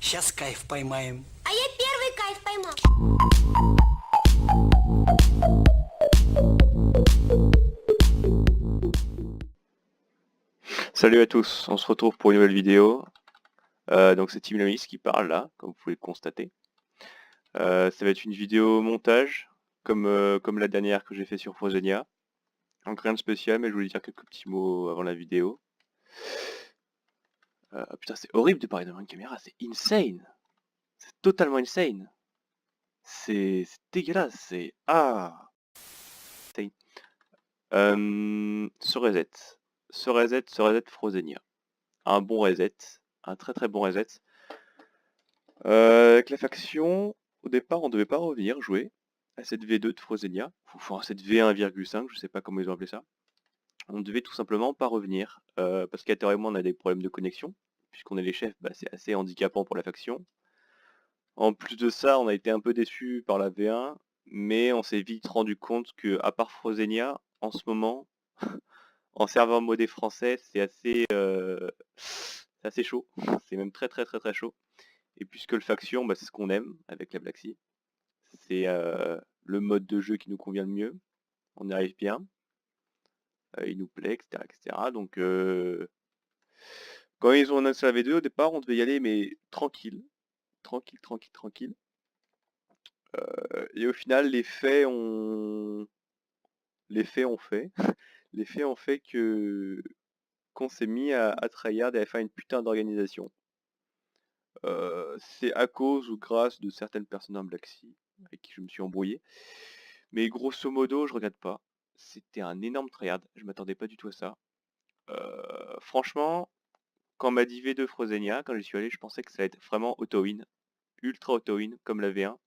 Сейчас кайф поймаем. А я первый кайф поймал. Salut à tous, on se retrouve pour une nouvelle vidéo. Donc c'est Team Lamis qui parle là, comme vous pouvez le constater. Ça va être une vidéo montage, comme la dernière que j'ai fait sur Frozenia. Donc rien de spécial, mais je voulais dire quelques petits mots avant la vidéo. Putain, c'est horrible de parler devant une caméra, c'est insane. C'est totalement insane. C'est dégueulasse, c'est... Ah insane. Ce reset Frozenia. Un bon reset, un très très bon reset. Avec la faction, au départ, on devait pas revenir jouer à cette V2 de Frozenia, enfin cette V1,5, je sais pas comment ils ont appelé ça. On devait tout simplement pas revenir, parce qu'Ater et moi on a des problèmes de connexion, puisqu'on est les chefs, bah, c'est assez handicapant pour la faction. En plus de ça, on a été un peu déçus par la V1, mais on s'est vite rendu compte que, à part Frozenia, en ce moment, en serveur modé français, c'est assez chaud. C'est même très très très très chaud. Et puisque le faction, bah, c'est ce qu'on aime avec la Black Sea. C'est le mode de jeu qui nous convient le mieux. On y arrive bien. Il nous plaît, etc. etc. Donc quand ils ont annoncé la V2, au départ, on devait y aller, mais tranquille. Tranquille, tranquille, tranquille. Et au final, les faits ont fait. Les faits ont fait que qu'on s'est mis à tryhard et à faire une putain d'organisation. C'est à cause ou grâce de certaines personnes en Black Sea avec qui je me suis embrouillé. Mais grosso modo, je regrette pas. C'était un énorme tryhard, je m'attendais pas du tout à ça. Franchement, quand on m'a dit V2 Frozenia, quand j'y suis allé, je pensais que ça allait être vraiment auto-win. Ultra auto-win, comme la V1.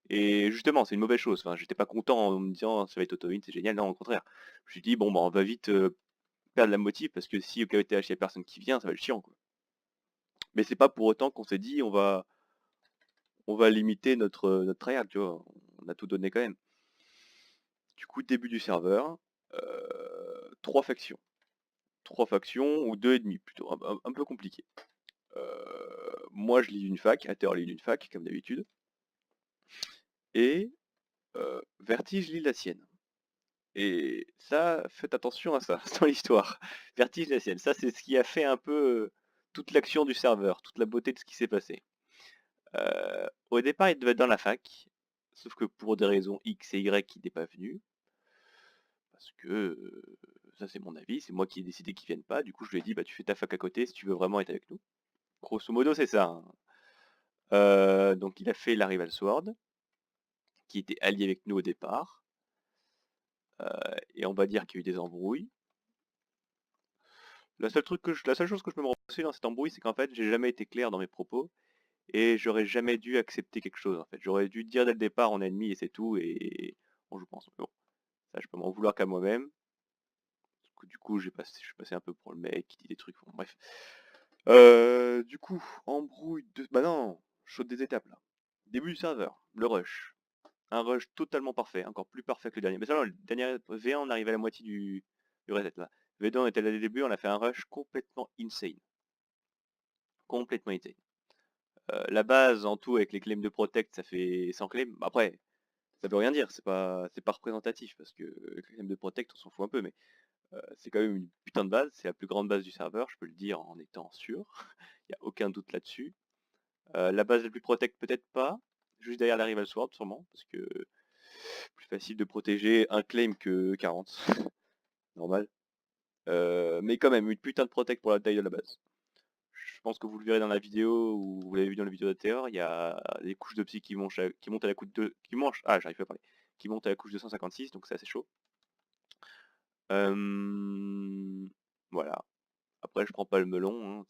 Et justement, c'est une mauvaise chose. Enfin, j'étais pas content en me disant ça va être auto-win, c'est génial. Non, au contraire. Je me suis dit, bon, bah, on va vite perdre la motive parce que si au KVTH il y a personne qui vient, ça va être chiant, quoi. Mais c'est pas pour autant qu'on s'est dit, on va limiter notre tryhard, tu vois. On a tout donné quand même. Du coup, début du serveur, 3 factions. 3 factions ou 2 et demi plutôt, un peu compliqué. Moi je lis une fac, Ater lit une fac comme d'habitude. Et Vertige lit la sienne. Et ça, faites attention à ça, c'est dans l'histoire. Vertige la sienne, ça c'est ce qui a fait un peu toute l'action du serveur, toute la beauté de ce qui s'est passé. Au départ il devait être dans la fac, sauf que pour des raisons X et Y il n'est pas venu. Parce que ça c'est mon avis, c'est moi qui ai décidé qu'il vienne pas, du coup je lui ai dit bah tu fais ta fac à côté si tu veux vraiment être avec nous. Grosso modo c'est ça. Donc il a fait la Rival Sword, qui était allié avec nous au départ. Et on va dire qu'il y a eu des embrouilles. La seule chose que je peux me reprocher dans cette embrouille, c'est qu'en fait j'ai jamais été clair dans mes propos. Et j'aurais jamais dû accepter quelque chose en fait. J'aurais dû dire dès le départ on est ennemi et c'est tout et on joue pas ensemble. Mais bon, ça je peux m'en vouloir qu'à moi-même. Du coup je suis passé un peu pour le mec qui dit des trucs. Bon, bref. Du coup, embrouille de. Bah non, saute des étapes là. Début du serveur, le rush. Un rush totalement parfait, encore plus parfait que le dernier. Mais ça, non, le dernier V1, on arrive à la moitié du reset là. V2, on était là dès le début, on a fait un rush complètement insane. Complètement insane. La base en tout avec les claims de protect, ça fait 100 claims. Après, ça veut rien dire, c'est pas représentatif parce que les claims de protect, on s'en fout un peu, mais c'est quand même une putain de base, c'est la plus grande base du serveur, je peux le dire en étant sûr. Il n'y a aucun doute là-dessus. La base la plus protect, peut-être pas. Juste derrière la Rival Sword, sûrement, parce que plus facile de protéger un claim que 40. Normal. Mais quand même, une putain de protect pour la taille de la base. Je pense que vous le verrez dans la vidéo, ou vous l'avez vu dans la vidéo d'Ater, il y a des couches de psy qui montent à la couche de... j'arrive pas à parler. Qui montent à la couche 256, donc c'est assez chaud. Voilà. Après, je prends pas le melon, hein,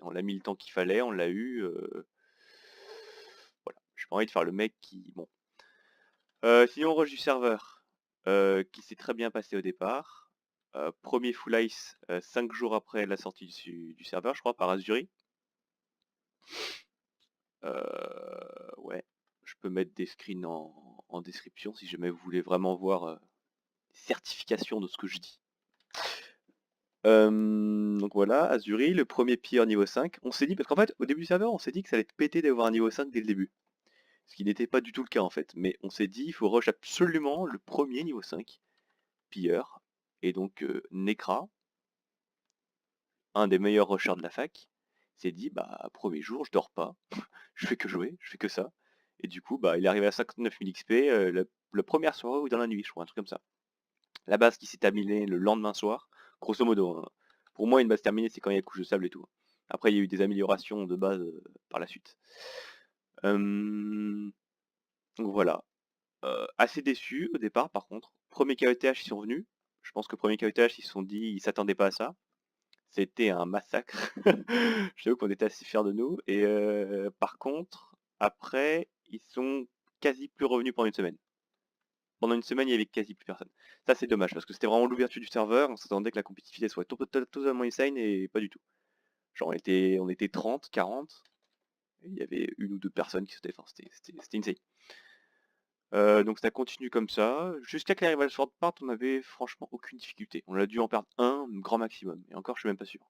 on l'a mis le temps qu'il fallait, on l'a eu. Voilà. J'ai pas envie de faire le mec qui... Bon. Sinon, rush du serveur, qui s'est très bien passé au départ. Premier full ice 5 jours après la sortie du serveur, je crois, par Azuri. Ouais, je peux mettre des screens en description si jamais vous voulez vraiment voir certification de ce que je dis. Donc voilà, Azuri, le premier pire niveau 5. On s'est dit, parce qu'en fait, au début du serveur, on s'est dit que ça allait être pété d'avoir un niveau 5 dès le début. Ce qui n'était pas du tout le cas en fait. Mais on s'est dit, il faut rush absolument le premier niveau 5, pilleur. Et donc Nekra, un des meilleurs rushers de la fac, s'est dit, bah premier jour, je dors pas, je fais que jouer, je fais que ça. Et du coup, bah il est arrivé à 59 000 XP la première soirée ou dans la nuit, je crois, un truc comme ça. La base qui s'est terminée le lendemain soir, grosso modo, hein. Pour moi, une base terminée, c'est quand il y a couche de sable et tout. Après, il y a eu des améliorations de base par la suite. Donc voilà. Assez déçu au départ, par contre. Premier KETH, ils sont venus. Je pense que premier KETH, ils se sont dit, ils s'attendaient pas à ça. C'était un massacre. Je t'avoue qu'on était assez fiers de nous. Et par contre, après, ils sont quasi plus revenus pendant une semaine. Pendant une semaine, il y avait quasi plus personne. Ça, c'est dommage, parce que c'était vraiment l'ouverture du serveur. On s'attendait que la compétitivité soit totalement insane, et pas du tout. Genre, on était 30, 40, et il y avait une ou deux personnes qui sautaient. Enfin, c'était insane. Donc ça continue comme ça. Jusqu'à que la Rival Sword parte, on avait franchement aucune difficulté. On a dû en perdre un, grand maximum. Et encore, je suis même pas sûr.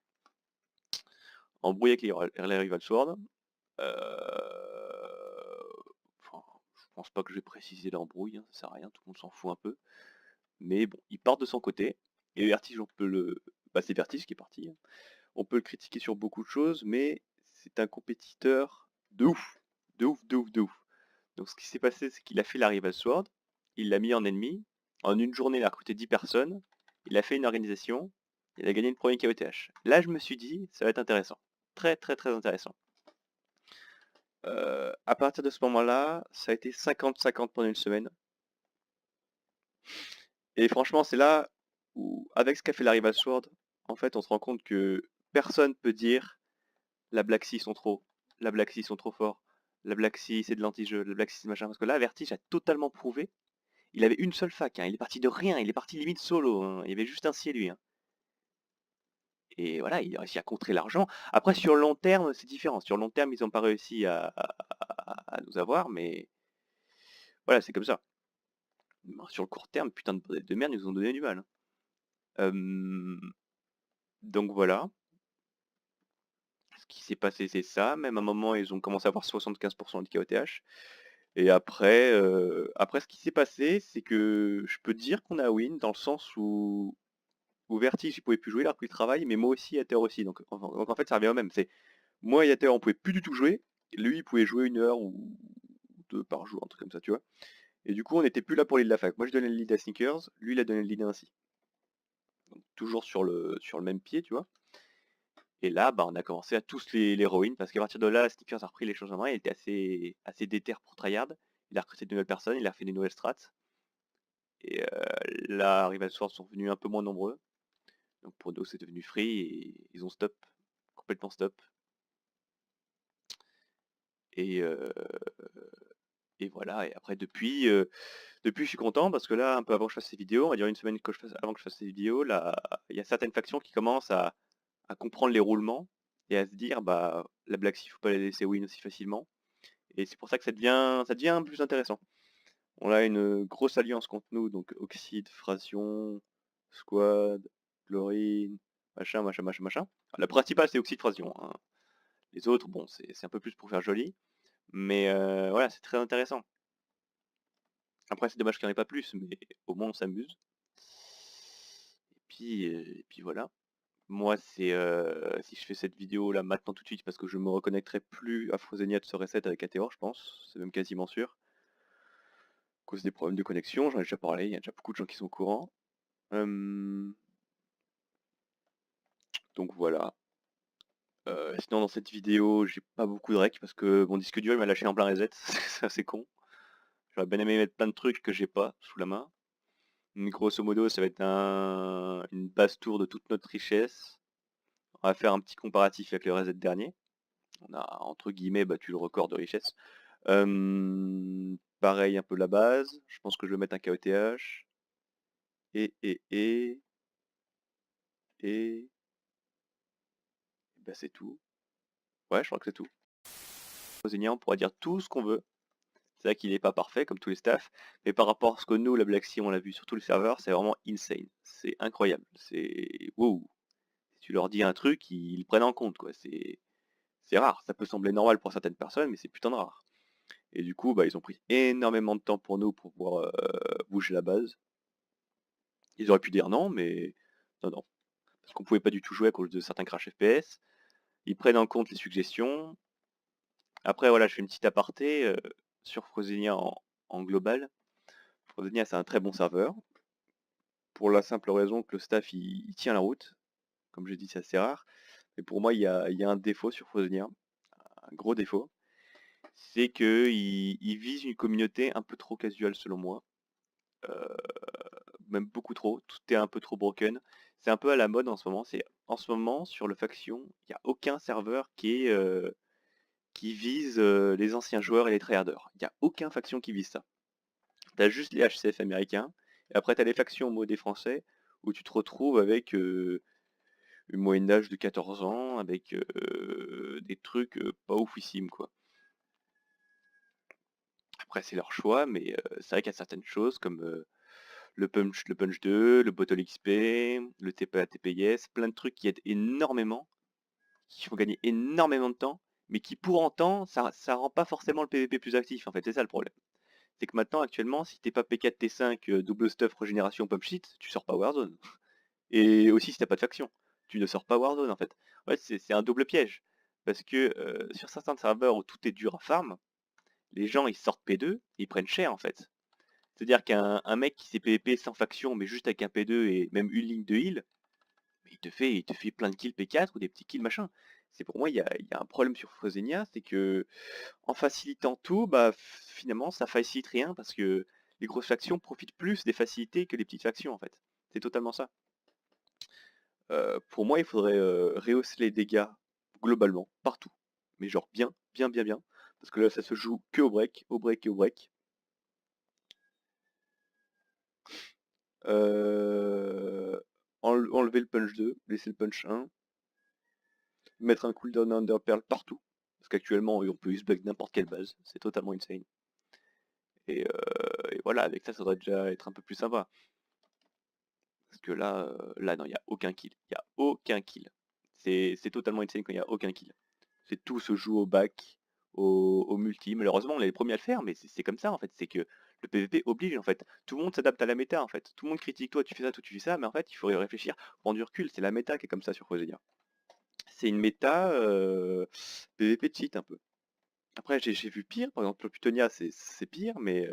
Embrouillé avec les Rival Sword. Enfin, je pense pas que je vais préciser l'embrouille, hein, ça sert à rien, tout le monde s'en fout un peu. Mais bon, il part de son côté. Et Vertige, on peut le. Bah, c'est Vertige qui est parti, hein. On peut le critiquer sur beaucoup de choses, mais c'est un compétiteur de ouf. De ouf, de ouf, de ouf. Donc ce qui s'est passé, c'est qu'il a fait la Rival Sword, il l'a mis en ennemi. En une journée, il a recruté 10 personnes. Il a fait une organisation. Il a gagné une première KOTH. Là, je me suis dit, ça va être intéressant. Très, très, très intéressant. À partir de ce moment-là, ça a été 50-50 pendant une semaine. Et franchement, c'est là où, avec ce qu'a fait la Rival Sword, en fait, on se rend compte que personne peut dire la Black Sea sont trop, la Black Sea sont trop forts, la Black Sea c'est de l'anti-jeu, la Black Sea c'est machin. Parce que là, Vertige a totalement prouvé. Il avait une seule fac, hein. Il est parti de rien, il est parti limite solo, hein. Il y avait juste un ciel lui, hein. Et voilà, il a réussi à contrer l'argent. Après, sur le long terme, c'est différent. Sur le long terme, ils n'ont pas réussi à nous avoir, mais voilà, c'est comme ça. Sur le court terme, putain de bordel de merde, ils nous ont donné du mal, hein. Donc voilà. Ce qui s'est passé, c'est ça. Même à un moment, ils ont commencé à avoir 75% de KOTH. Et après, ce qui s'est passé, c'est que je peux dire qu'on a win dans le sens où Vertige, il pouvait plus jouer, il a repris le travail, mais moi aussi, Ether aussi. Donc en fait, ça revient au même. C'est moi et Ether, on pouvait plus du tout jouer. Lui, il pouvait jouer 1 heure ou 2 par jour, un truc comme ça, tu vois. Et du coup, on n'était plus là pour lead la fac. Moi, je donnais le lead à Sneakers, lui, il a donné le lead à Ainsi. Donc toujours sur le même pied, tu vois. Et là, bah, on a commencé à tous les ruin, parce qu'à partir de là, Sneakers a repris les choses en main, il était assez déter pour tryhard. Il a recruté de nouvelles personnes, il a fait des nouvelles strats. Et là, Rival Swords sont venus un peu moins nombreux. Donc pour nous, c'est devenu free et ils ont stop, complètement stop. Et, voilà, et après depuis, je suis content parce que là, un peu avant que je fasse ces vidéos, on va dire une semaine avant que je fasse ces vidéos, là, il y a certaines factions qui commencent à comprendre les roulements et à se dire, bah, la Black Sea, faut pas la laisser win aussi facilement. Et c'est pour ça que ça devient plus intéressant. On a une grosse alliance contre nous, donc Oxide, Frasion, Squad, Chlorine, machin, machin, machin, machin. La principale c'est Oxide Frasion, hein. Les autres, bon, c'est un peu plus pour faire joli. Mais voilà, c'est très intéressant. Après c'est dommage qu'il n'y en ait pas plus, mais au moins on s'amuse. Et puis voilà. Moi c'est si je fais cette vidéo là maintenant tout de suite parce que je me reconnecterai plus à Frozenia de ce reset avec Ateor, je pense. C'est même quasiment sûr. À cause des problèmes de connexion, j'en ai déjà parlé, il y a déjà beaucoup de gens qui sont au courant. Donc voilà. Sinon dans cette vidéo, j'ai pas beaucoup de rec parce que mon disque dur il m'a lâché en plein reset, c'est assez con. J'aurais bien aimé mettre plein de trucs que j'ai pas sous la main. Mais grosso modo, ça va être une base tour de toute notre richesse. On va faire un petit comparatif avec le reset dernier. On a entre guillemets battu le record de richesse. Pareil un peu la base. Je pense que je vais mettre un KOTH. Et bah c'est tout. Ouais, je crois que c'est tout. On pourra dire tout ce qu'on veut. C'est vrai qu'il n'est pas parfait comme tous les staffs, mais par rapport à ce que nous, la Black Sea, on l'a vu sur tous les serveurs, c'est vraiment insane. C'est incroyable. C'est wow. Tu leur dis un truc, ils le prennent en compte, quoi. C'est rare. Ça peut sembler normal pour certaines personnes, mais c'est putain de rare. Et du coup, bah, ils ont pris énormément de temps pour nous pour pouvoir bouger la base. Ils auraient pu dire non, mais non, non. Parce qu'on pouvait pas du tout jouer à cause de certains crash FPS. Ils prennent en compte les suggestions. Après, voilà, je fais une petite aparté sur Frozenia en global. Frozenia, c'est un très bon serveur. Pour la simple raison que le staff, il tient la route. Comme j'ai dit, c'est assez rare. Mais pour moi, il y a un défaut sur Frozenia. Un gros défaut. C'est qu'il vise une communauté un peu trop casual, selon moi. Même beaucoup trop. Tout est un peu trop broken. C'est un peu à la mode en ce moment. En ce moment, sur le faction, il n'y a aucun serveur qui vise les anciens joueurs et les tryharders. Il n'y a aucun faction qui vise ça. T'as juste les HCF américains, et après t'as les factions modées français, où tu te retrouves avec une moyenne d'âge de 14 ans, avec des trucs pas oufissimes, quoi. Après c'est leur choix, mais c'est vrai qu'il y a certaines choses comme le punch 2, le bottle XP, le TPA TPS, plein de trucs qui aident énormément, qui font gagner énormément de temps, mais qui pour autant, ça rend pas forcément le PVP plus actif, en fait, c'est ça le problème. C'est que maintenant, actuellement, si t'es pas P4, T5, double stuff, régénération, pump shit, tu sors pas Warzone. Et aussi si t'as pas de faction, tu ne sors pas Warzone en fait. Ouais, c'est un double piège. Parce que sur certains serveurs où tout est dur à farm, les gens ils sortent P2, ils prennent cher en fait. C'est-à-dire qu'un mec qui sait PvP sans faction, mais juste avec un P2 et même une ligne de heal, mais il te fait plein de kills P4 ou des petits kills machin. C'est pour moi, il y a un problème sur Frozenia, c'est que en facilitant tout, bah finalement ça facilite rien parce que les grosses factions profitent plus des facilités que les petites factions en fait. C'est totalement ça. Pour moi, il faudrait rehausser les dégâts globalement, partout. Mais genre bien, bien, bien, bien. Parce que là, ça se joue que au break, au break et au break. Enlever le punch 2, laisser le punch 1. Mettre un cooldown under pearl partout. Parce qu'actuellement, on peut use bug n'importe quelle base. C'est totalement insane. Et voilà, avec ça, ça devrait déjà être un peu plus sympa. Parce que là non, il n'y a aucun kill. Il n'y a aucun kill. C'est totalement insane quand il n'y a aucun kill. C'est tout se joue au back, au multi. Malheureusement, on est les premiers à le faire, mais c'est comme ça en fait. C'est que le PvP oblige en fait. Tout le monde s'adapte à la méta en fait. Tout le monde critique toi, tu fais ça, toi tu fais ça, mais en fait, il faut y réfléchir, prendre du recul. C'est la méta qui est comme ça sur Frozenia. C'est une méta PvP cheat un peu. Après, j'ai vu pire. Par exemple, le Plutonia, c'est pire, mais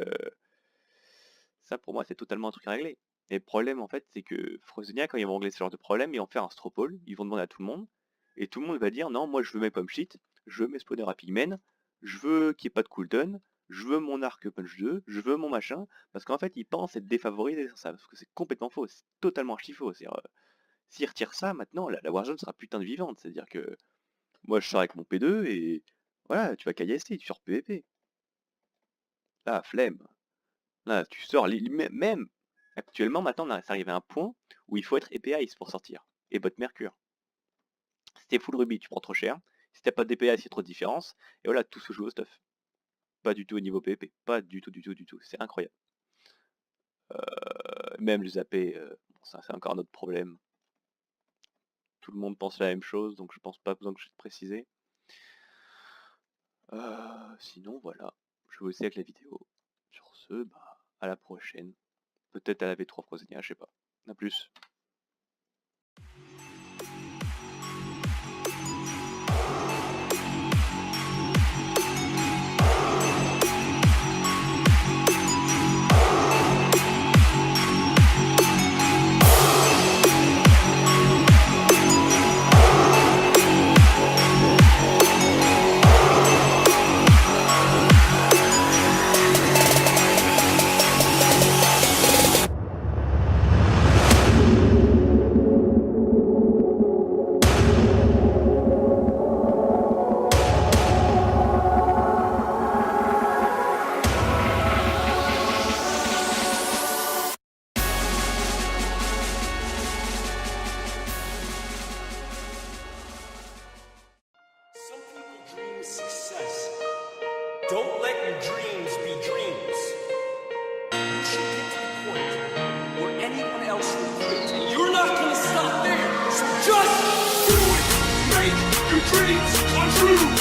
ça pour moi, c'est totalement un truc à régler. Et le problème en fait, c'est que Frozenia, quand ils vont régler ce genre de problème, ils vont faire un stropole, ils vont demander à tout le monde, et tout le monde va dire non, moi je veux mes pump shit, je veux mes spawners à pigmen, je veux qu'il n'y ait pas de cooldown, je veux mon arc punch 2, je veux mon machin, parce qu'en fait ils pensent être défavorisés sur ça, parce que c'est complètement faux, c'est totalement archi faux. S'ils retirent ça, maintenant la Warzone sera putain de vivante, c'est-à-dire que moi je sors avec mon P2 et voilà, tu vas KST, tu sors PVP. Là, flemme. Là, tu sors, même actuellement, maintenant, c'est arrivé à un point où il faut être épée Ice pour sortir. Et bot Mercure. Si t'es full Ruby, tu prends trop cher. Si t'as pas d'épée Ice, il y a trop de différence. Et voilà, tout se joue au stuff. Pas du tout au niveau PvP. Pas du tout, du tout, du tout. C'est incroyable. Même les AP, bon, ça c'est encore un autre problème. Tout le monde pense la même chose, donc je pense pas besoin que je te préciser. Sinon, voilà. Je vais vous laisser avec la vidéo. Sur ce, bah, à la prochaine. Peut-être à la V3 Frozenia, je sais pas. A plus. Some people dream success. Don't let your dreams be dreams. You should get to the point where anyone else will quit, and you're not gonna stop there. So just Woo!